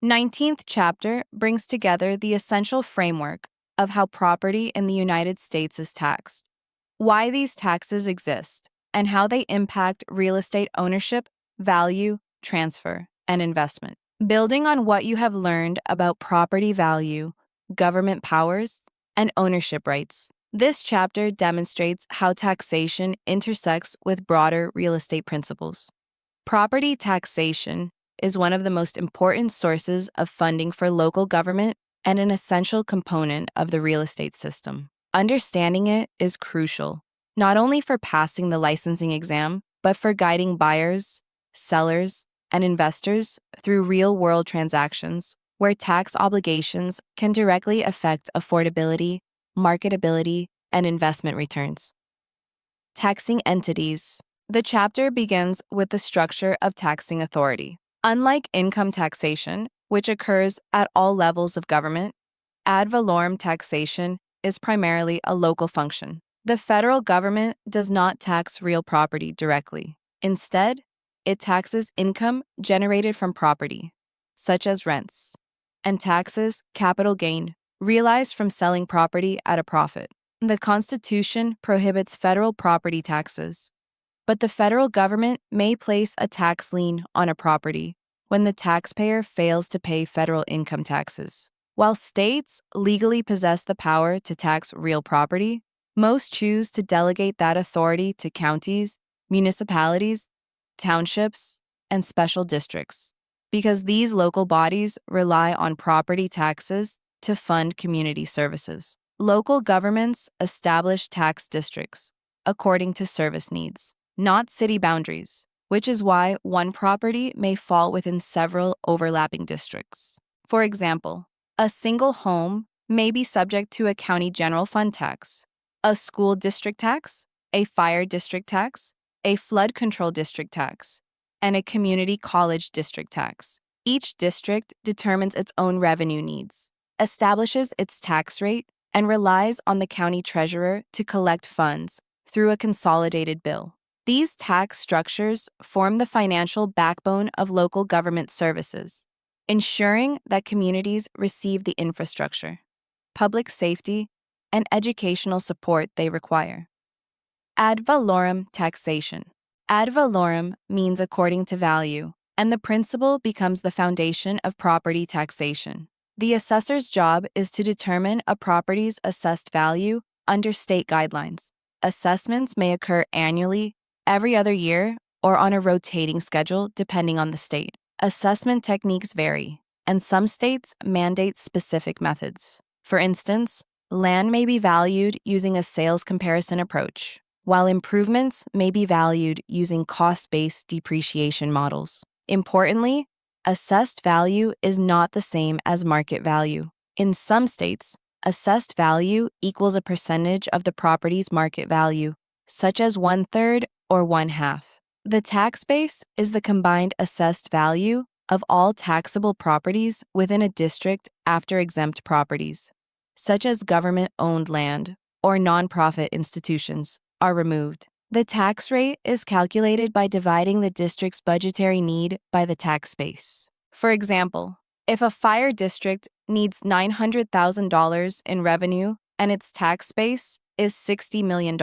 19th chapter brings together the essential framework of how property in the United States is taxed, why these taxes exist, and how they impact real estate ownership, value, transfer, and investment. Building on what you have learned about property value, government powers, and ownership rights, this chapter demonstrates how taxation intersects with broader real estate principles. Property taxation is one of the most important sources of funding for local government and an essential component of the real estate system. Understanding it is crucial, not only for passing the licensing exam, but for guiding buyers, sellers, and investors through real-world transactions where tax obligations can directly affect affordability, marketability, and investment returns. Taxing entities. The chapter begins with the structure of taxing authority. Unlike income taxation, which occurs at all levels of government, ad valorem taxation is primarily a local function. The federal government does not tax real property directly. Instead, it taxes income generated from property, such as rents, and taxes capital gain realized from selling property at a profit. The Constitution prohibits federal property taxes, but the federal government may place a tax lien on a property when the taxpayer fails to pay federal income taxes. While states legally possess the power to tax real property, most choose to delegate that authority to counties, municipalities, townships, and special districts, because these local bodies rely on property taxes to fund community services. Local governments establish tax districts according to service needs, not city boundaries, which is why one property may fall within several overlapping districts. For example, a single home may be subject to a county general fund tax, a school district tax, a fire district tax, a flood control district tax, and a community college district tax. Each district determines its own revenue needs, establishes its tax rate, and relies on the county treasurer to collect funds through a consolidated bill. These tax structures form the financial backbone of local government services, ensuring that communities receive the infrastructure, public safety, and educational support they require. Ad valorem taxation. Ad valorem means according to value, and the principle becomes the foundation of property taxation. The assessor's job is to determine a property's assessed value under state guidelines. Assessments may occur annually, every other year, or on a rotating schedule depending on the state. Assessment techniques vary, and some states mandate specific methods. For instance, land may be valued using a sales comparison approach, while improvements may be valued using cost-based depreciation models. Importantly, assessed value is not the same as market value. In some states, assessed value equals a percentage of the property's market value, such as 1/3 or 1/2. The tax base is the combined assessed value of all taxable properties within a district after exempt properties, such as government-owned land or nonprofit institutions, are removed. The tax rate is calculated by dividing the district's budgetary need by the tax base. For example, if a fire district needs $900,000 in revenue and its tax base is $60 million,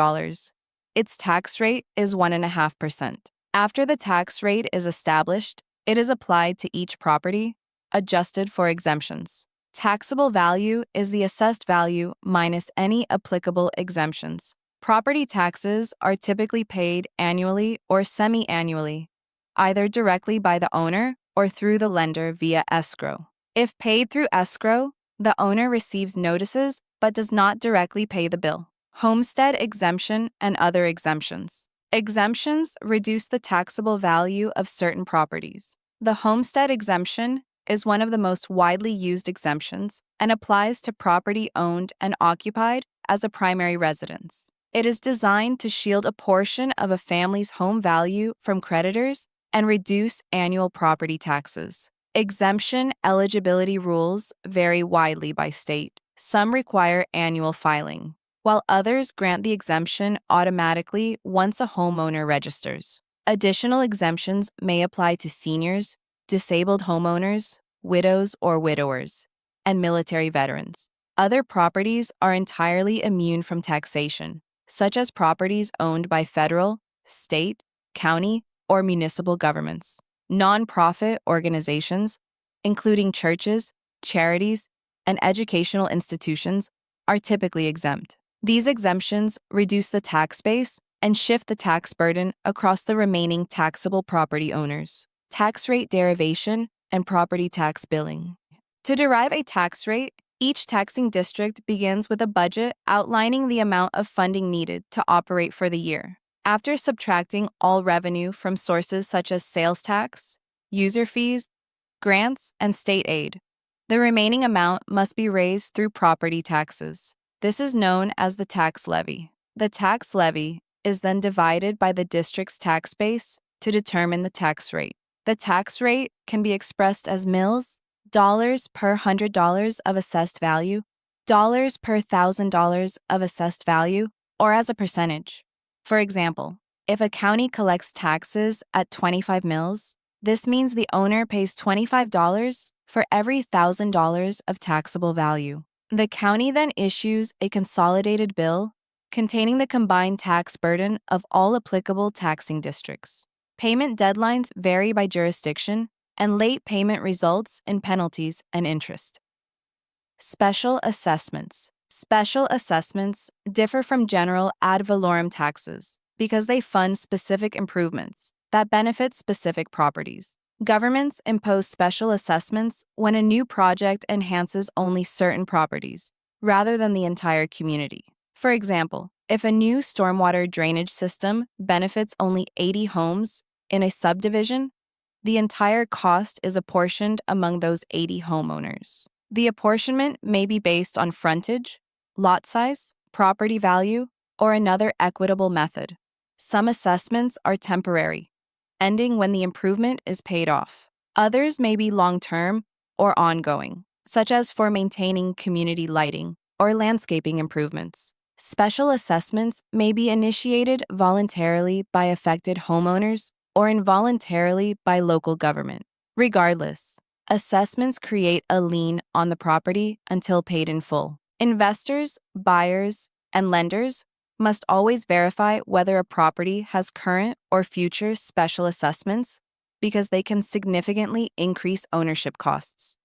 its tax rate is 1.5%. After the tax rate is established, it is applied to each property, adjusted for exemptions. Taxable value is the assessed value minus any applicable exemptions. Property taxes are typically paid annually or semi-annually, either directly by the owner or through the lender via escrow. If paid through escrow, the owner receives notices but does not directly pay the bill. Homestead exemption and other exemptions. Exemptions reduce the taxable value of certain properties. The homestead exemption is one of the most widely used exemptions and applies to property owned and occupied as a primary residence. It is designed to shield a portion of a family's home value from creditors and reduce annual property taxes. Exemption eligibility rules vary widely by state. Some require annual filing, while others grant the exemption automatically once a homeowner registers. Additional exemptions may apply to seniors, disabled homeowners, widows or widowers, and military veterans. Other properties are entirely immune from taxation, such as properties owned by federal, state, county, or municipal governments. Nonprofit organizations, including churches, charities, and educational institutions, are typically exempt. These exemptions reduce the tax base and shift the tax burden across the remaining taxable property owners. Tax rate derivation and property tax billing. To derive a tax rate, each taxing district begins with a budget outlining the amount of funding needed to operate for the year. After subtracting all revenue from sources such as sales tax, user fees, grants, and state aid, the remaining amount must be raised through property taxes. This is known as the tax levy. The tax levy is then divided by the district's tax base to determine the tax rate. The tax rate can be expressed as mills, dollars per $100 of assessed value, dollars per $1,000 of assessed value, or as a percentage. For example, if a county collects taxes at 25 mills, this means the owner pays $25 for every $1,000 of taxable value. The county then issues a consolidated bill containing the combined tax burden of all applicable taxing districts. Payment deadlines vary by jurisdiction, and late payment results in penalties and interest. Special assessments. Special assessments differ from general ad valorem taxes because they fund specific improvements that benefit specific properties. Governments impose special assessments when a new project enhances only certain properties, rather than the entire community. For example, if a new stormwater drainage system benefits only 80 homes in a subdivision, the entire cost is apportioned among those 80 homeowners. The apportionment may be based on frontage, lot size, property value, or another equitable method. Some assessments are temporary, ending when the improvement is paid off. Others may be long-term or ongoing, such as for maintaining community lighting or landscaping improvements. Special assessments may be initiated voluntarily by affected homeowners or involuntarily by local government. Regardless, assessments create a lien on the property until paid in full. Investors, buyers, and lenders must always verify whether a property has current or future special assessments because they can significantly increase ownership costs.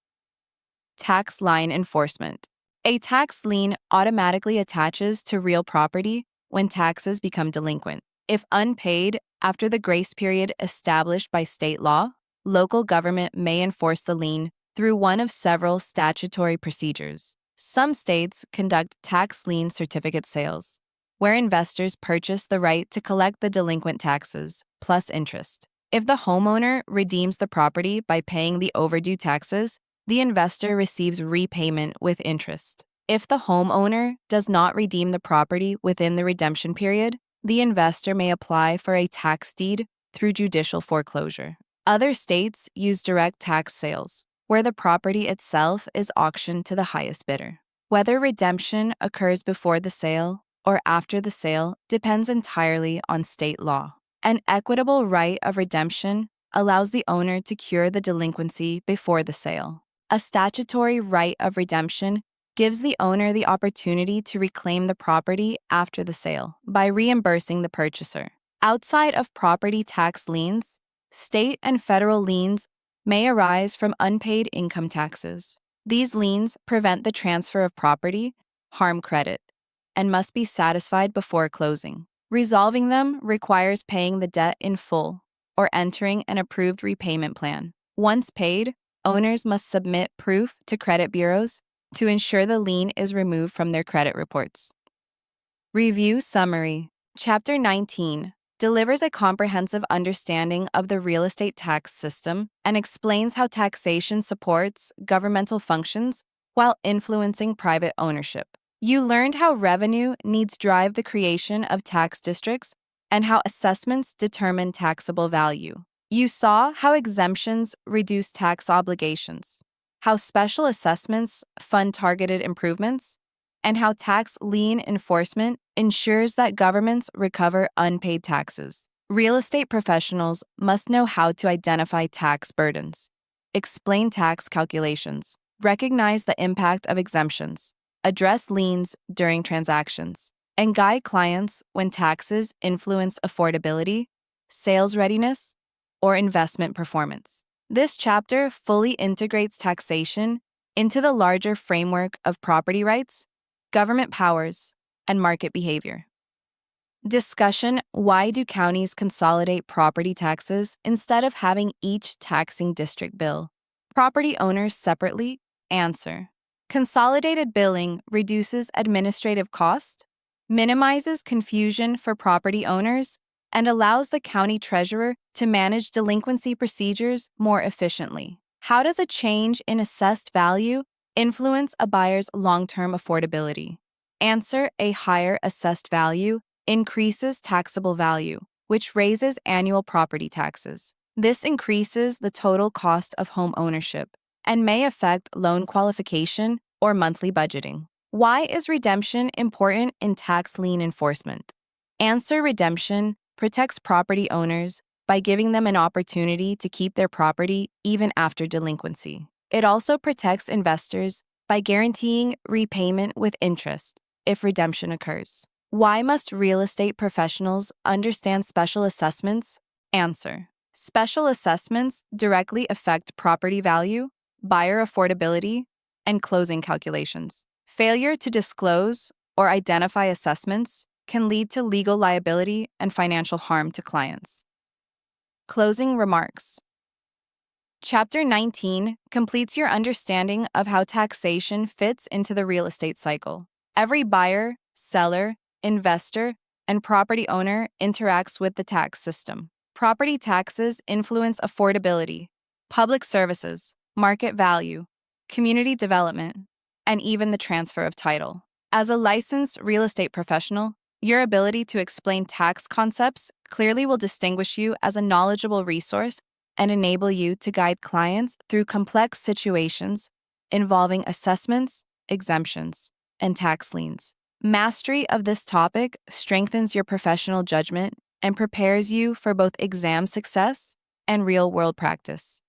Tax lien enforcement. A tax lien automatically attaches to real property when taxes become delinquent. If unpaid after the grace period established by state law, local government may enforce the lien through one of several statutory procedures. Some states conduct tax lien certificate sales, where investors purchase the right to collect the delinquent taxes, plus interest. If the homeowner redeems the property by paying the overdue taxes, the investor receives repayment with interest. If the homeowner does not redeem the property within the redemption period, the investor may apply for a tax deed through judicial foreclosure. Other states use direct tax sales, where the property itself is auctioned to the highest bidder. Whether redemption occurs before the sale or after the sale depends entirely on state law. An equitable right of redemption allows the owner to cure the delinquency before the sale. A statutory right of redemption gives the owner the opportunity to reclaim the property after the sale by reimbursing the purchaser. Outside of property tax liens, state and federal liens may arise from unpaid income taxes. These liens prevent the transfer of property, harm credit, and must be satisfied before closing. Resolving them requires paying the debt in full or entering an approved repayment plan. Once paid, owners must submit proof to credit bureaus to ensure the lien is removed from their credit reports. Review Summary. Chapter 19 delivers a comprehensive understanding of the real estate tax system and explains how taxation supports governmental functions while influencing private ownership. You learned how revenue needs drive the creation of tax districts and how assessments determine taxable value. You saw how exemptions reduce tax obligations, how special assessments fund targeted improvements, and how tax lien enforcement ensures that governments recover unpaid taxes. Real estate professionals must know how to identify tax burdens, explain tax calculations, recognize the impact of exemptions, address liens during transactions, and guide clients when taxes influence affordability, sales readiness, or investment performance. This chapter fully integrates taxation into the larger framework of property rights, government powers, and market behavior. Discussion: why do counties consolidate property taxes instead of having each taxing district bill property owners separately? Answer: consolidated billing reduces administrative cost, minimizes confusion for property owners, and allows the county treasurer to manage delinquency procedures more efficiently. How does a change in assessed value influence a buyer's long-term affordability? Answer: a higher assessed value increases taxable value, which raises annual property taxes. This increases the total cost of home ownership and may affect loan qualification or monthly budgeting. Why is redemption important in tax lien enforcement? Answer: redemption protects property owners by giving them an opportunity to keep their property even after delinquency. It also protects investors by guaranteeing repayment with interest if redemption occurs. Why must real estate professionals understand special assessments? Answer: special assessments directly affect property value, buyer affordability, and closing calculations. Failure to disclose or identify assessments can lead to legal liability and financial harm to clients. Closing remarks. Chapter 19 completes your understanding of how taxation fits into the real estate cycle. Every buyer, seller, investor, and property owner interacts with the tax system. Property taxes influence affordability, public services, market value, community development, and even the transfer of title. As a licensed real estate professional, your ability to explain tax concepts clearly will distinguish you as a knowledgeable resource and enable you to guide clients through complex situations involving assessments, exemptions, and tax liens. Mastery of this topic strengthens your professional judgment and prepares you for both exam success and real-world practice.